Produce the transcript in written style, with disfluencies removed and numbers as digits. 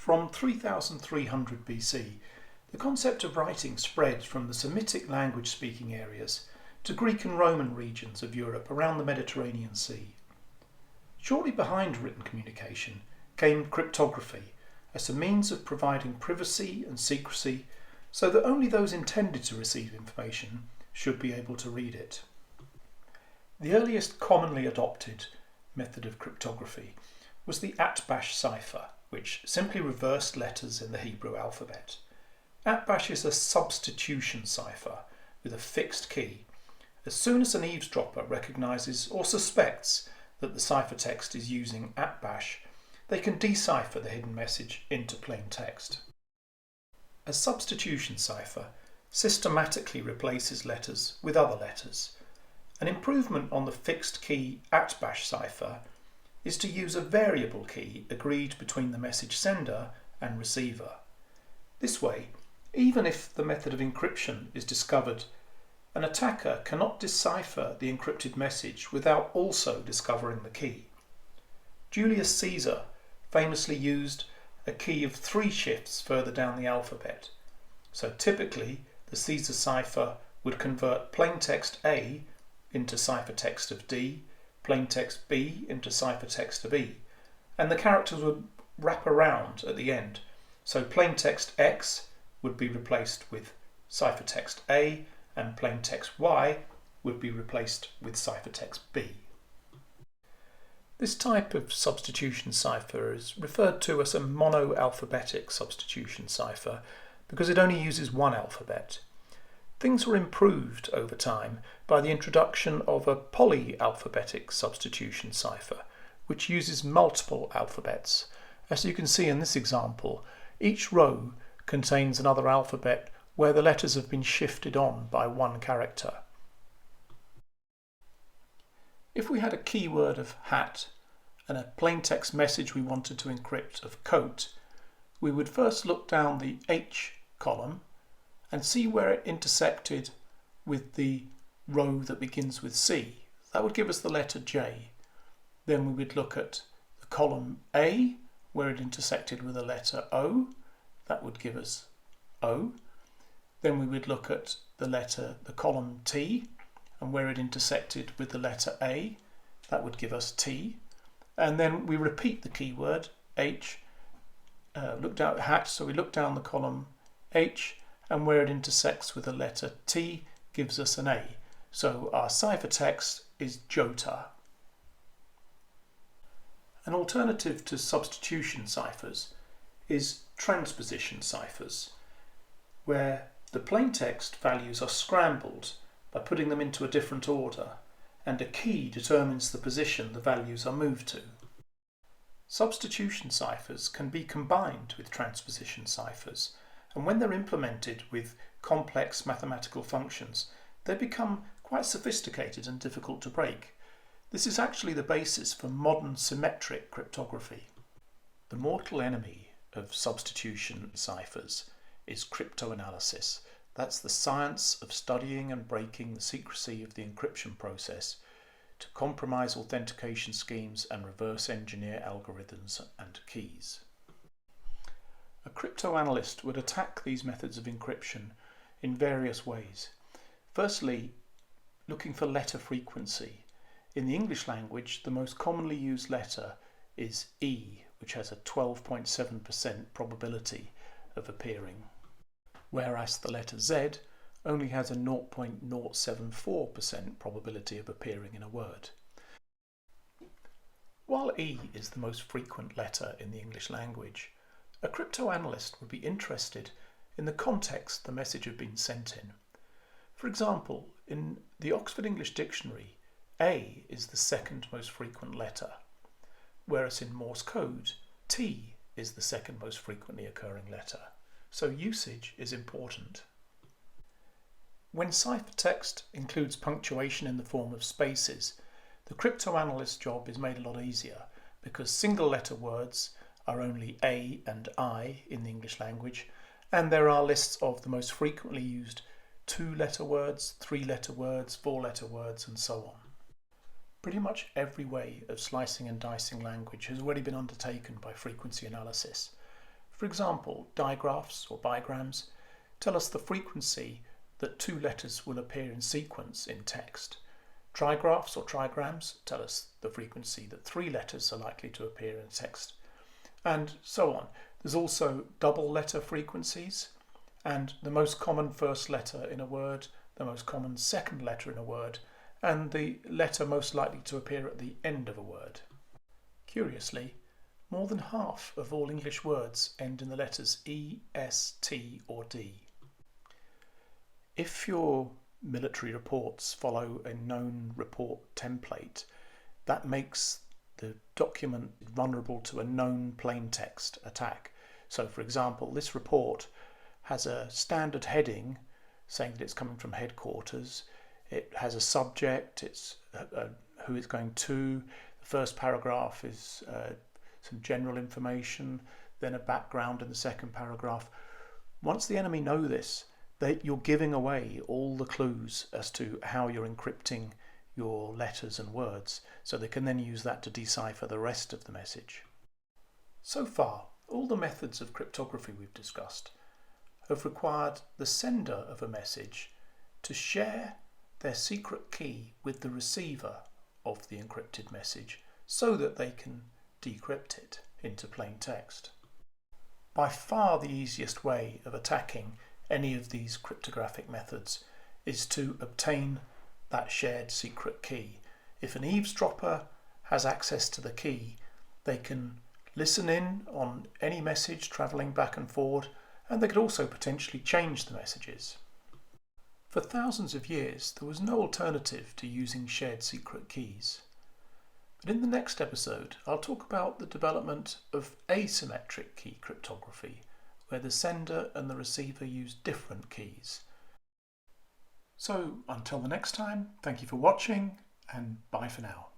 From 3300 BC, the concept of writing spread from the Semitic language-speaking areas to Greek and Roman regions of Europe around the Mediterranean Sea. Shortly behind written communication came cryptography as a means of providing privacy and secrecy so that only those intended to receive information should be able to read it. The earliest commonly adopted method of cryptography was the Atbash cipher, which simply reversed letters in the Hebrew alphabet. Atbash is a substitution cipher with a fixed key. As soon as an eavesdropper recognises or suspects that the ciphertext is using Atbash, they can decipher the hidden message into plain text. A substitution cipher systematically replaces letters with other letters. An improvement on the fixed key Atbash cipher is to use a variable key agreed between the message sender and receiver. This way, even if the method of encryption is discovered, an attacker cannot decipher the encrypted message without also discovering the key. Julius Caesar famously used a key of 3 shifts further down the alphabet. So typically, the Caesar cipher would convert plaintext A into ciphertext of D, plaintext B into ciphertext of E, and the characters would wrap around at the end. So plaintext X would be replaced with ciphertext A, and plaintext Y would be replaced with ciphertext B. This type of substitution cipher is referred to as a monoalphabetic substitution cipher because it only uses one alphabet. Things were improved over time by the introduction of a polyalphabetic substitution cipher, which uses multiple alphabets. As you can see in this example, each row contains another alphabet where the letters have been shifted on by one character. If we had a keyword of hat and a plaintext message we wanted to encrypt of coat, we would first look down the H column and see where it intersected with the row that begins with C. That would give us the letter J. Then we would look at the column A, where it intersected with the letter O. That would give us O. Then we would look at the column T, and where it intersected with the letter A. That would give us T. And then we repeat the keyword H. Look down at hat, so we look down the column H, and where it intersects with the letter T gives us an A. So our ciphertext is Jota. An alternative to substitution ciphers is transposition ciphers, where the plaintext values are scrambled by putting them into a different order, and a key determines the position the values are moved to. Substitution ciphers can be combined with transposition ciphers, and when they're implemented with complex mathematical functions, they become quite sophisticated and difficult to break. This is actually the basis for modern symmetric cryptography. The mortal enemy of substitution ciphers is cryptanalysis. That's the science of studying and breaking the secrecy of the encryption process to compromise authentication schemes and reverse engineer algorithms and keys. A cryptanalyst would attack these methods of encryption in various ways. Firstly, looking for letter frequency. In the English language, the most commonly used letter is E, which has a 12.7% probability of appearing, whereas the letter Z only has a 0.074% probability of appearing in a word. While E is the most frequent letter in the English language, a cryptanalyst would be interested in the context the message had been sent in. For example, in the Oxford English Dictionary, A is the second most frequent letter, whereas in Morse code, T is the second most frequently occurring letter. So usage is important. When ciphertext includes punctuation in the form of spaces, the cryptanalyst job is made a lot easier because single letter words are only A and I in the English language, and there are lists of the most frequently used 2-letter words, 3-letter words, 4-letter words, and so on. Pretty much every way of slicing and dicing language has already been undertaken by frequency analysis. For example, digraphs or bigrams tell us the frequency that two letters will appear in sequence in text. Trigraphs or trigrams tell us the frequency that three letters are likely to appear in text, and so on. There's also double letter frequencies, and the most common first letter in a word, the most common second letter in a word, and the letter most likely to appear at the end of a word. Curiously, more than half of all English words end in the letters E, S, T or D. If your military reports follow a known report template, that makes the document vulnerable to a known plain text attack. So for example, this report has a standard heading saying that it's coming from headquarters. It has a subject, it's who it's going to. The first paragraph is some general information, then a background in the second paragraph. Once the enemy know this, you're giving away all the clues as to how you're encrypting your letters and words, so they can then use that to decipher the rest of the message. So far, all the methods of cryptography we've discussed have required the sender of a message to share their secret key with the receiver of the encrypted message so that they can decrypt it into plain text. By far the easiest way of attacking any of these cryptographic methods is to obtain that shared secret key. If an eavesdropper has access to the key, they can listen in on any message travelling back and forward, and they could also potentially change the messages. For thousands of years, there was no alternative to using shared secret keys. But in the next episode, I'll talk about the development of asymmetric key cryptography, where the sender and the receiver use different keys. So until the next time, thank you for watching, and bye for now.